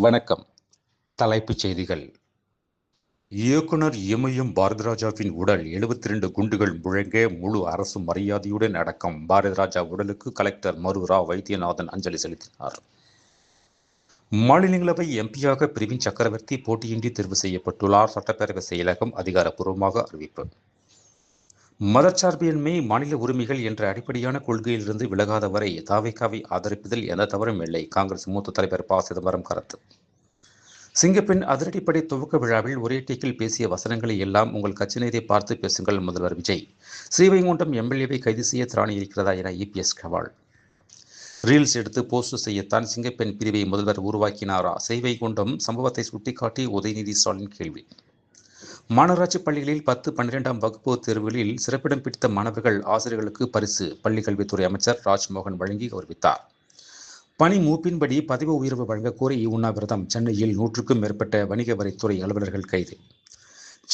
வணக்கம். தலைப்புச் செய்திகள். இயக்குனர் இமயம் பாரதிராஜாவின் உடல் 72 குண்டுகள் முழங்க முழு அரசு மரியாதையுடன் அடக்கம். பாரதிராஜா உடலுக்கு கலெக்டர் மரு ரா வைத்தியநாதன் அஞ்சலி செலுத்தினார். மாநிலங்களவை எம்பியாக பிரவீன் சக்கரவர்த்தி போட்டியின்றி தேர்வு செய்யப்பட்டுள்ளார். சட்டப்பேரவை செயலகம் அதிகாரப்பூர்வமாக அறிவிப்பு. மதச்சார்பின்மை, மாநில உரிமைகள் என்ற அடிப்படையான கொள்கையிலிருந்து விலகாத வரை தாவேகாவை ஆதரிப்பதில் எந்த தவறும் இல்லை. காங்கிரஸ் மூத்த தலைவர் ப. சிதம்பரம் கருத்து. சிங்கப்பெண் அதிரடிப்படை துவக்க விழாவில் ஒரே டேக்கில் பேசிய வசனங்களை எல்லாம் உங்கள் கட்சியினரை பார்த்து பேசுங்கள் முதல்வர் விஜய். ஸ்ரீவைகுண்டம் எம்எல்ஏவை கைது செய்ய திராணி இருக்கிறதா என இபிஎஸ் சவால். ரீல்ஸ் எடுத்து போஸ்ட் செய்யத்தான் சிங்கப்பெண் பிரிவை முதல்வர் உருவாக்கினாரா? ஸ்ரீவைகுண்டம் சம்பவத்தை சுட்டிக்காட்டி உதயநிதி ஸ்டாலின் கேள்வி. மாநகராட்சி பள்ளிகளில் 10, 12ஆம் வகுப்பு தேர்வுகளில் சிறப்பிடம் பிடித்த மாணவர்கள் ஆசிரியர்களுக்கு பரிசு பள்ளிக்கல்வித்துறை அமைச்சர் ராஜ்மோகன் வழங்கி கௌரவித்தார். பணி மூப்பின்படி பதவி உயர்வு வழங்க கோரி உண்ணாவிரதம். சென்னையில் 100க்கும் மேற்பட்ட வணிக வரித்துறை அலுவலர்கள் கைது.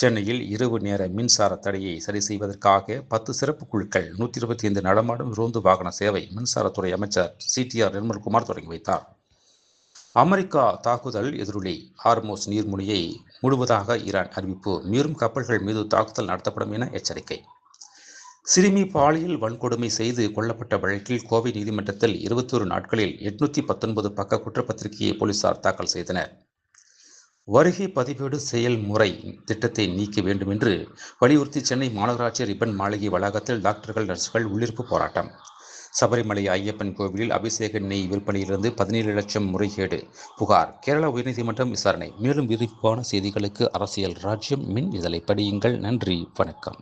சென்னையில் இரவு நேர மின்சார தடையை சரி செய்வதற்காக 10 சிறப்பு குழுக்கள், 125 நடமாடும் ரோந்து வாகன சேவை மின்சாரத்துறை அமைச்சர் CTR நிர்மல்குமார் தொடங்கி வைத்தார். அமெரிக்கா தாக்குதல் எதிரொலி. ஹார்மோஸ் நீர்முனையை முழுவதாக ஈரான் அறிவிப்பு. மீறும் கப்பல்கள் மீது தாக்குதல் நடத்தப்படும் என எச்சரிக்கை. சிறுமி பாலியல் வன்கொடுமை செய்து கொல்லப்பட்ட வழக்கில் கோவை நீதிமன்றத்தில் 21 நாட்களில் 819 பக்க குற்றப்பத்திரிகையை போலீசார் தாக்கல் செய்தனர். வருகை பதிவேடு செயல்முறை திட்டத்தை நீக்க வேண்டும் என்று வலியுறுத்தி சென்னை மாநகராட்சி ரிப்பன் மாளிகை வளாகத்தில் டாக்டர்கள், நர்சுகள் உள்ளிருப்பு போராட்டம். சபரிமலை ஐயப்பன் கோவிலில் அபிஷேக நெய் விற்பனையிலிருந்து 17 லட்சம் முறைகேடு புகார். கேரள உயர்நீதிமன்றம் விசாரணை. மேலும் விரிவான செய்திகளுக்கு அரசியல் ராஜ்யம் மின் இதழை படியுங்கள். நன்றி, வணக்கம்.